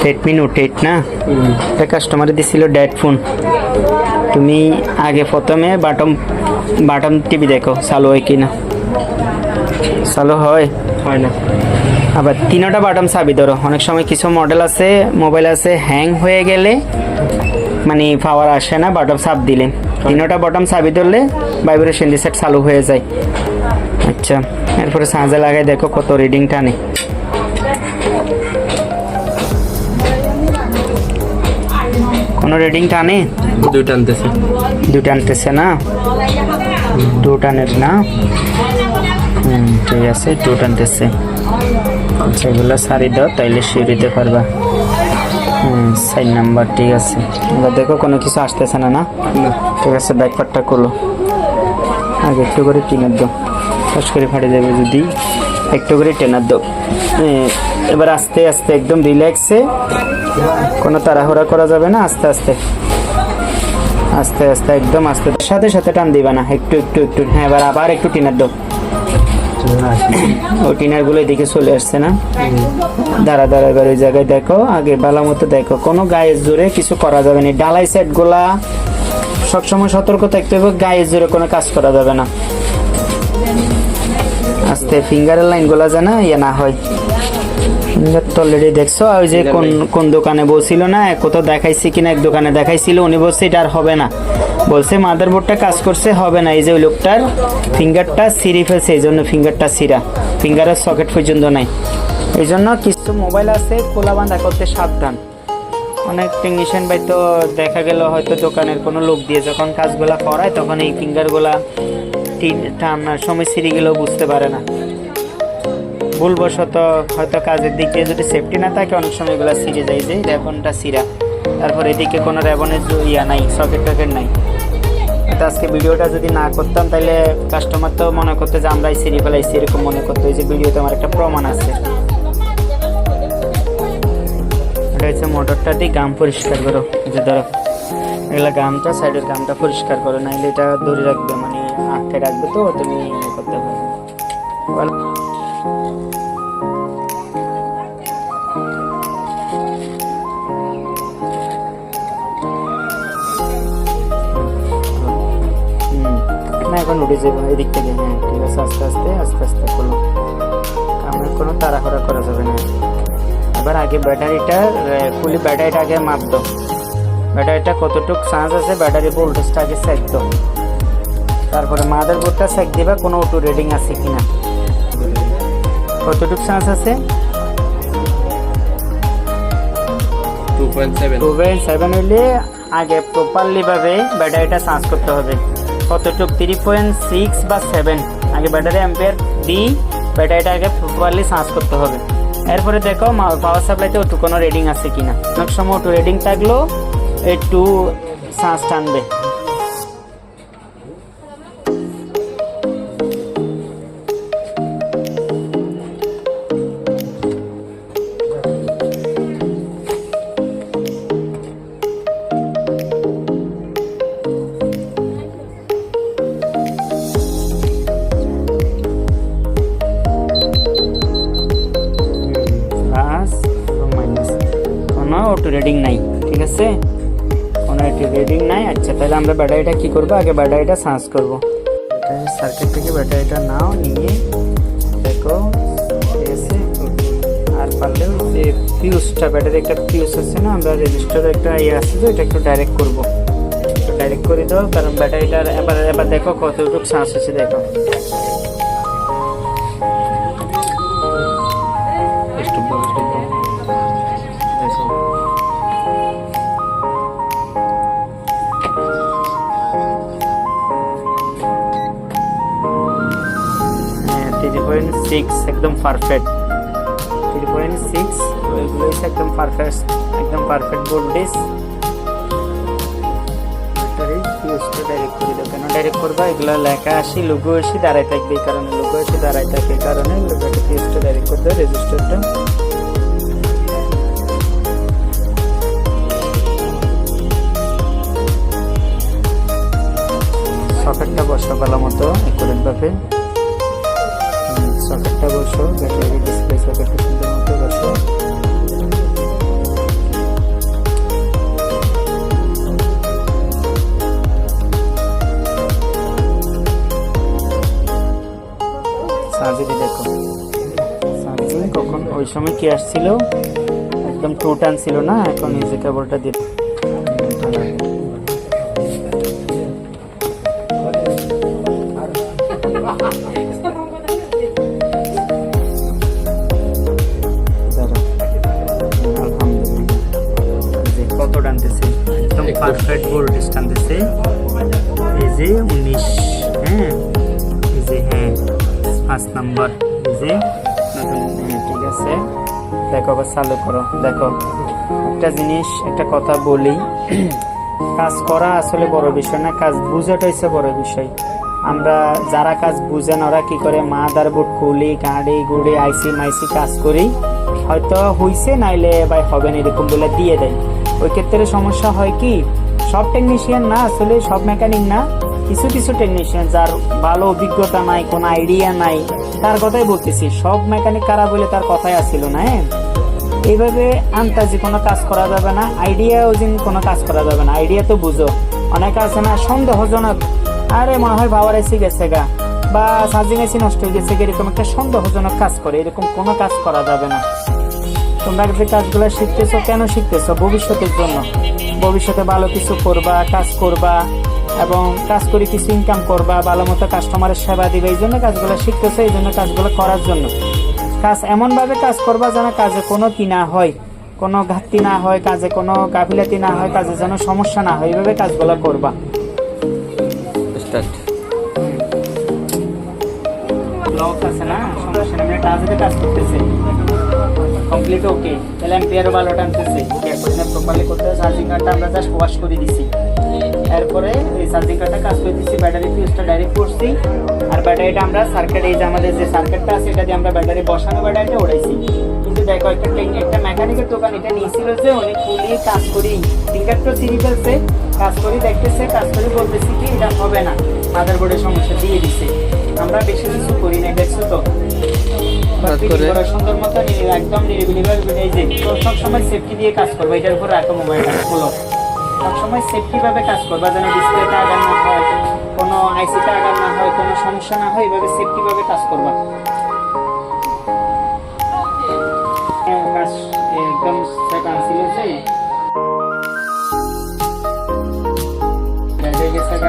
Redmi Note 8 না এটা কাস্টমারে দিছিল ডেড ফোন তুমি আগে প্রথমে বাটন টিভি দেখো চালু হয় কিনা চালু হয় না আবার তিনটা বাটন চাবি ধরো অনেক সময় কিছু মডেল আছে মোবাইল আছে হ্যাং হয়ে গেলে মানে পাওয়ার আসে না বাটন চাপ দিলে তিনটা বাটন চাবি ধরলে ভাইব্রেশন রিসেট চালু হয়ে যায় আচ্ছা এরপরে চার্জে লাগাই দেখো কত রিডিং টানে কোনো রিডিং টানে দুটো আনতেছে না দুটো আনের না ঠিক আছে দুটো আনতেছে আচ্ছা এগুলো সারি দাও তাইলে সিঁড়িতে পারবা 4 নাম্বার ঠিক আছে এবার দেখো কোনো কিছু আসতেছে না না ঠিক আছে ব্যাকপার্টটা করলো আগে একটু করে টেনার দাও ফাঁস করে ফাটে যাবে যদি একটু করে টেনার দাও এবার আস্তে আস্তে একদম রিল্যাক্সে কোনো তাড়াহুড়া করা যাবে না আস্তে আস্তে আস্তে আস্তে একদম আস্তে সাথে সাথে টান দিবা না একটু একটু একটু হ্যাঁ এবার আবার একটু টিনার দাও ওই টিনারগুলো এদিকে চলে আসছে না দাঁড়া দাঁড়া এবার ওই জায়গায় দেখো আগে ভালো মতো দেখো কোনো গায়ের জোরে কিছু করা যাবে না ডালাই সেটগুলা সবসময় সতর্ক থাকতে হবে গায়ের জোরে কোনো কাজ করা যাবে না আস্তে ফিঙ্গারের লাইনগুলা যেন ইয়ে না হয় ফিঙ্গার তো অলরেডি দেখছো ওই যে কোন দোকানে বলছিল না কোথাও দেখাইছি কিনা এক দোকানে দেখাইছিল উনি বলছে এটা আর হবে না বলছে মাদারবোর্ডটা কাজ করছে হবে না এই যে ওই লোকটার ফিঙ্গারটা ছিঁড়ে ফেলছে এই জন্য ফিঙ্গারটা ছিঁড়া ফিঙ্গারের সকেট পর্যন্ত নাই এই জন্য কিছু মোবাইল আছে খোলা বাঁধা করতে সাবধান অনেক টেকনিশিয়ান ভাই তো দেখা গেল হয়তো দোকানের কোনো লোক দিয়ে যখন কাজগুলা করায় তখন এই ফিঙ্গারগুলা টানার সময় ছিঁড়ে গেলেও বুঝতে পারে না ভুলবশত হয়তো কাজের দিক দিয়ে যদি সেফটি না থাকে অনেক সময় এগুলো ছিঁড়ে যায় যে র্যাবনটা ছিঁড়া তারপর এদিকে কোনো র্যাবনের ইয়া নাই সকেট টকেট নাই তো আজকে ভিডিওটা যদি না করতাম তাহলে কাস্টমার তো মনে করতো যে আমরাই ছিঁড়ে ফেলাইছি এরকম মনে করতো এই যে ভিডিওতে আমার একটা প্রমাণ আছে এটা হচ্ছে মোটরটা দিয়ে গাম পরিষ্কার করো যে ধরো এগুলা গামটা সাইডের গামটা পরিষ্কার করো নাহলে এটা ধরে রাখবে মানে আটকে রাখবে তো তুমি করতে পারবে না এখন উঠে যাবো এদিক থেকে হ্যাঁ ঠিক আছে আস্তে আস্তে আস্তে আস্তে করলো আমার কোনো তাড়াহুড়া করা যাবে না এবার আগে ব্যাটারিটা ফুলি ব্যাটারিটা আগে মাপ দাও ব্যাটারিটা কতটুকু চার্জ আছে ব্যাটারি ভোল্টেজটা আগে চেক দাও তারপরে মাদারবোর্ডটা চেক দিবা কোনো অটো রিডিং আছে কিনা কতটুকু চার্জ আছে 2.7 হইলে আগে প্রপারলি ভাবে ব্যাটারিটা চার্জ করতে হবে কতটুকু 3.6 বা 7 আগে ব্যাটারি অ্যাম্পিয়ার দিয়ে ব্যাটারিটা আগে প্রপারলি চার্জ করতে হবে এরপরে দেখো পাওয়ার সাপ্লাইতে ওটু কোনো রিডিং আছে কিনা অনেক সময় ওটু রিডিং থাকলেও একটু চার্জ টানবে অটো রিডিং নাই ঠিক আছে কোনো রিডিং নাই আচ্ছা তাহলে আমরা ব্যাটারিটা কি করবো আগে ব্যাটারিটা চার্জ করবো সার্কিট থেকে ব্যাটারিটা নাও নিয়ে দেখো ঠিক আছে আর পারলে যে ফিউজটা ব্যাটারি একটা ফিউজ আছে না আমরা রেজিস্টারে একটা ইয়ে আছে তো এটা একটু ডাইরেক্ট করবো ডাইরেক্ট করে দাও কারণ ব্যাটারিটার এবার দেখো কতটুকু চার্জ হচ্ছে দেখো একদম পারফেক্ট 3.6 ওইগুলো একদম পারফেক্ট ভোল্টেজ ব্যাটারি ফিউজটা ডাইরেক্ট করে দাও কেন ডাইরেক্ট করবা এগুলো লেখা আসি লোগো এসে দাঁড়ায় থাকবে এই কারণে লোগো এসে দাঁড়ায় থাকে এই কারণে লোগোটা ফিউজটা ডাইরেক্ট করে দাও রেজিস্টারটা সকেটটা বসো ভালো মতো একুরেট ভাবে সকেটটা বসো ব্যাটারি ডিসপ্লে সকেটটা সুন্দর মতো বসো কি আসছিল, একদম টু টান ছিল না, এখন এই যে কেবলটা দিয়ে কত টানতেছে, একদম পারফেক্ট ভোল্টেজ টানতেছে। এই যে 19, হ্যাঁ এই যে, হ্যাঁ 5 নাম্বার, এই যে নতুন, ঠিক আছে। দেখো আবার চালু করো। দেখো একটা জিনিস, একটা কথা বলি, কাজ করা আসলে বড় বিষয় না, কাজ বুঝাটা হচ্ছে বড় বিষয়। আমরা যারা কাজ বুঝেন ওরা কি করে, মাদারবোর্ড খুলি, গাড়ি গুড়ি আইসি মাইসি কাজ করি, হয়তো হইছে নাইলে ভাই হবে না এরকম বলে দিয়ে দেয়। ওই ক্ষেত্রে সমস্যা হয় কি, সব টেকনিশিয়ান না, আসলে সব মেকানিক না, কিছু কিছু টেকনিশিয়ান যার ভালো অভিজ্ঞতা নাই, কোনো আইডিয়া নাই, তার কথাই বলতেছি। সব মেকানিক কারা বলে তার কথাই আসছিল না। হ্যাঁ, এইভাবে আন্তাজি কোনো কাজ করা যাবে না, আইডিয়া ওদিন কোনো কাজ করা যাবে না। আইডিয়া তো বুঝো, অনেক আছে না সন্দেহজনক, আরে মনে হয় পাওয়ার এসে গেছে গা, বা চার্জিং এসি নষ্ট হয়ে গেছে, এরকম একটা সন্দেহজনক কাজ করে, এরকম কোনো কাজ করা যাবে না। তোমরা যে কাজগুলো শিখতেছো, কেন শিখতেছো? ভবিষ্যতের জন্য, ভবিষ্যতে ভালো কিছু করবা, কাজ করবা, এবং কাজ করে কিছু ইনকাম করবা, ভালো মতো কাস্টমারের সেবা দিবে, এই জন্য কাজগুলো শিখতেছো, এই জন্য কাজগুলো করার জন্য। কাজ এমনভাবে কাজ করবা যেন কাজে কোনো কি না হয়, কোনো ঘাটতি না হয়, কাজে কোনো গাফিলাতি না হয়, কাজে যেন সমস্যা না হয়, এইভাবে কাজগুলো করবা। লক আছে না, সমস্যা নেই, কাজে কাজ করতেছে কমপ্লিট, ওকে, তাহলে এম্পিয়ারও ভালো টানতেছে, প্রপারলি করতে হবে। চার্জিং কার্ডটা আমরা জাস্ট ওয়াশ করে দিছি, এরপরে এই চার্জিং কার্ডটা কাজ করে দিচ্ছি, ব্যাটারি ফিউজটা ডাইরেক্ট করছি, আর ব্যাটারিটা আমরা সার্কিট, এই যে আমাদের যে সার্কিটটা আছে এটা দিয়ে আমরা ব্যাটারি বসানো, ব্যাটারিটা ওড়াইছি। কিন্তু দেখো একটা মেকানিকের দোকান এটা নিয়েছিল যে অনেক খুলিয়ে কাজ করি, ফিঙ্গার তো চিনি ফেলছে, কাজ করি দেখতেছে, কাজ করে বলতেছি কি এটা হবে না, মাদারবোর্ডের সমস্যা দিয়ে দিছে। আমরা বেশি কিছু করি না, দেখছো তো, সুন্দর মতো একদম নিরিবিলি ভাবে, এই যে সবসময় সেফটি দিয়ে কাজ করবো, এটার উপর রাখো মোবাইলটা খোলো, সবসময় সেফটি ভাবে কাজ করবা, যেন ডিসপ্লেটা আঘাত না হয়, কোনো আইসিটা আঘাত না হয়, কোনো সমস্যা না হয়, এইভাবে সেফটি ভাবে কাজ করবা। কাজ একদম সেকেন্ড ছিল সেই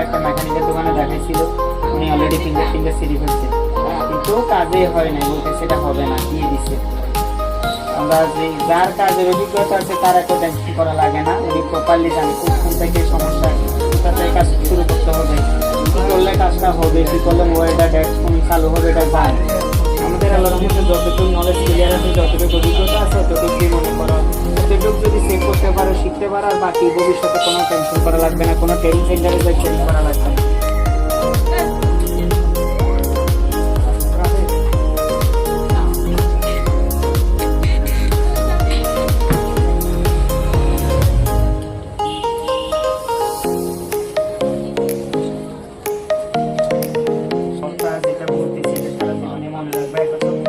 একটা মেকানিকের দোকানে দেখাইছিল, উনি অলরেডি ফিঙ্গার সিরি ফেলছে, কিন্তু কাজে হয় না, বলতে সেটা হবে না, দিয়ে দিছে। আমরা যে যার কাজের অভিজ্ঞতা আছে তার এত টেনশন করা লাগে না, উনি প্রপারলি জানে কোন থেকে সমস্যা, কোথা থেকে কাজ শুরু করতে হবে, কি করলে কাজটা হবে, কি করলে মোবাইলটা কোন চালু হবে, এটা জানে। আমাদের আল্লাহর মধ্যে যতটুকু নলেজ ক্লিয়ার আছে, যতটুকু অভিজ্ঞতা আছে, ততটুকুই মনে করো, ততটুকু যদি সেভ করতে পারো, শিখতে পারো, আর বাকি ভবিষ্যতে কোনো টেনশন করা লাগবে না, কোনো ট্রেনিং সেন্টারে ট্রেনিং করা লাগবে না।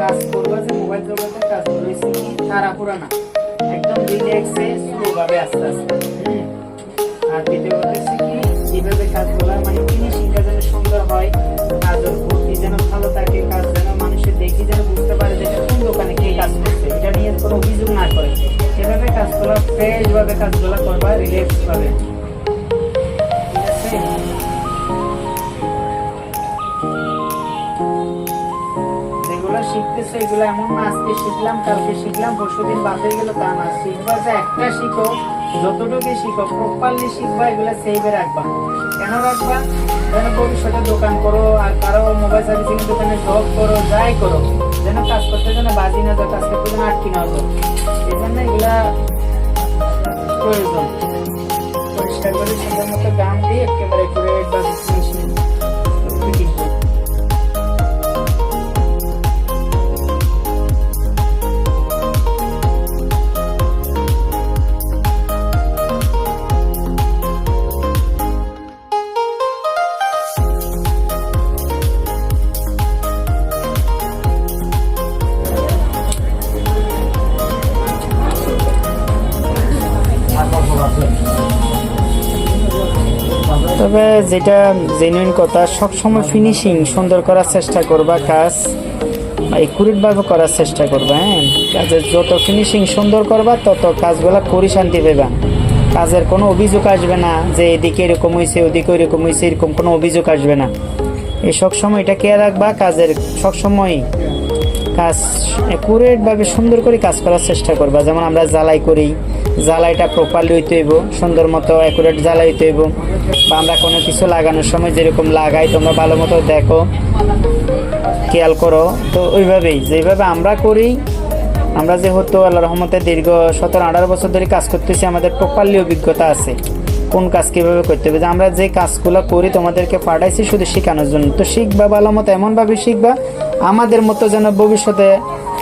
কাজ করবা যে মোবাইল জগতে কাজ করেছি তাড়াহুড়া না, একদম রিল্যাক্সে স্লোভাবে আস্তে আস্তে। আর দ্বিতীয় হচ্ছে কি, এইভাবে কাজ করা মানে ফিনিশিংটা যেন সুন্দর হয়, কাজের গতি যেন ভালো থাকে, কাজ যেন মানুষের দেখি যেন বুঝতে পারে যে কোন দোকানে কে কাজ করছে, এটা নিয়ে কোনো অভিযোগ না করে, এভাবে কাজ করা, ফ্রেশ ভাবে কাজগুলো করবা, রিল্যাক্স ভাবে, ঠিক আছে? শিখতেছে এগুলো এমন না আজকে শিখলাম কালকে শিখলাম পরশুদিন বাদ হয়ে গেল, তা না। শিখবা যে একটা শিখো, যতটুকু শিখো প্রপারলি শিখবা, এগুলো সেভে রাখবা। কেন রাখবা? যেন ভবিষ্যতে দোকান করো, আর কারো মোবাইল সার্ভিসিং দোকানে জব করো, যাই করো, যেন কাজ করতে যেন বাজি না যায়, কাজ করতে যেন আটকি না হতো, এই জন্য এগুলা প্রয়োজন। পরিষ্কার করে সুন্দর মতো গান দিয়ে একেবারে একুরেট বা ফিনিশিং ফিটিং করো। তবে যেটা জেনুইন কথা, সবসময় ফিনিশিং সুন্দর করার চেষ্টা করবা কাজ, একুরেট ভাবে করার চেষ্টা করবা। হ্যাঁ, কাজের যত ফিনিশিং সুন্দর করবা তত কাজগুলা করি শান্তি পাবা। কাজের কোনো অভিযোগ আসবে না যে এদিকে এরকম হয়েছে ওদিকে এরকম হয়েছে, এরকম কোনো অভিযোগ আসবে না। এই সবসময় এটা কেয়ার রাখবা, কাজের সবসময় কাজ একুরেট ভাবে সুন্দর করে কাজ করার চেষ্টা করবা। যেমন আমরা জ্বালাই করি, জ্বালাইটা প্রপারলি হইতে হইব, সুন্দর মতো একুরেট জ্বালাই হইতে হইব। বা আমরা কোনো কিছু লাগানোর সময় যেরকম লাগাই তোমরা ভালো মতো দেখো, খেয়াল করো। তো ওইভাবেই যেভাবে আমরা করি, আমরা যেহেতু আল্লাহ রহমতে দীর্ঘ 17-18 বছর ধরে কাজ করতেছি, আমাদের প্রপারলি অভিজ্ঞতা আছে কোন কাজ কীভাবে করতে হবে। যে আমরা যে কাজগুলো করি তোমাদেরকে পাঠাইছি শুধু শেখানোর জন্য। তো শিখবা ভালো মতো, এমনভাবে শিখবা আমাদের মতো যেন ভবিষ্যতে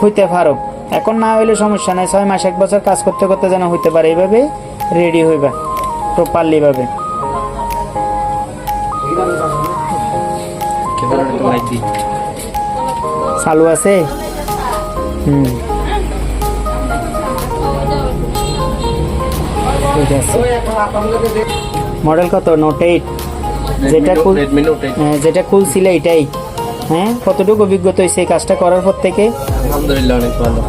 হইতে পারো। এখন না হইলে সমস্যা নাই, 6 মাস 1 বছর কাজ করতে করতে যেন হইতে পারে, এইভাবে রেডি হইবা প্রপারলি ভাবে। চালু আছে? ঠিক আছে। মডেল কত? নোট 8, যেটা কুল ছিল এটাই। হ্যাঁ, কতটুকু অভিজ্ঞতা হয়েছে এই কাজটা করার পর থেকে? আলহামদুলিল্লাহ অনেক ভালো।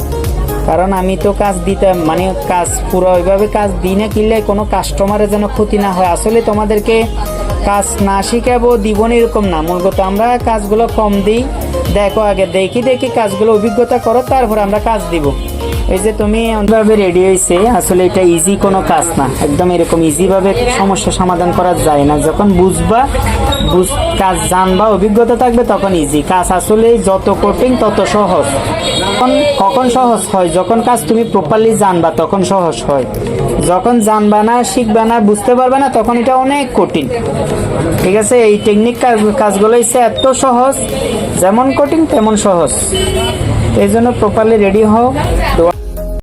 কারণ আমি তো কাজ দিতাম, মানে কাজ পুরো ওইভাবে কাজ দিই না, কিনলে কোনো কাস্টমারের যেন ক্ষতি না হয়। আসলে তোমাদেরকে কাজ না শিখাবো দিব না এরকম না, মূলত আমরা কাজগুলো কম দিই। দেখো আগে দেখি কাজগুলো অভিজ্ঞতা করো, তারপর আমরা কাজ দিব। এই যে তুমি অন্যভাবে রেডি হয়েছে, আসলে এটা ইজি কোনো কাজ না, একদম এরকম ইজিভাবে সমস্যা সমাধান করা যায় না। যখন বুঝবা, কাজ জানবা, অভিজ্ঞতা থাকবে, তখন ইজি কাজ। আসলে যত কঠিন তত সহজ। কখন সহজ হয়? যখন কাজ তুমি প্রপারলি জানবা তখন সহজ হয়। যখন জানবা না, শিখবা না, বুঝতে পারবে না, তখন এটা অনেক কঠিন। ঠিক আছে, এই টেকনিক কাজগুলো হচ্ছে এত সহজ, যেমন কঠিন তেমন সহজ। এই জন্য প্রপারলি রেডি হও।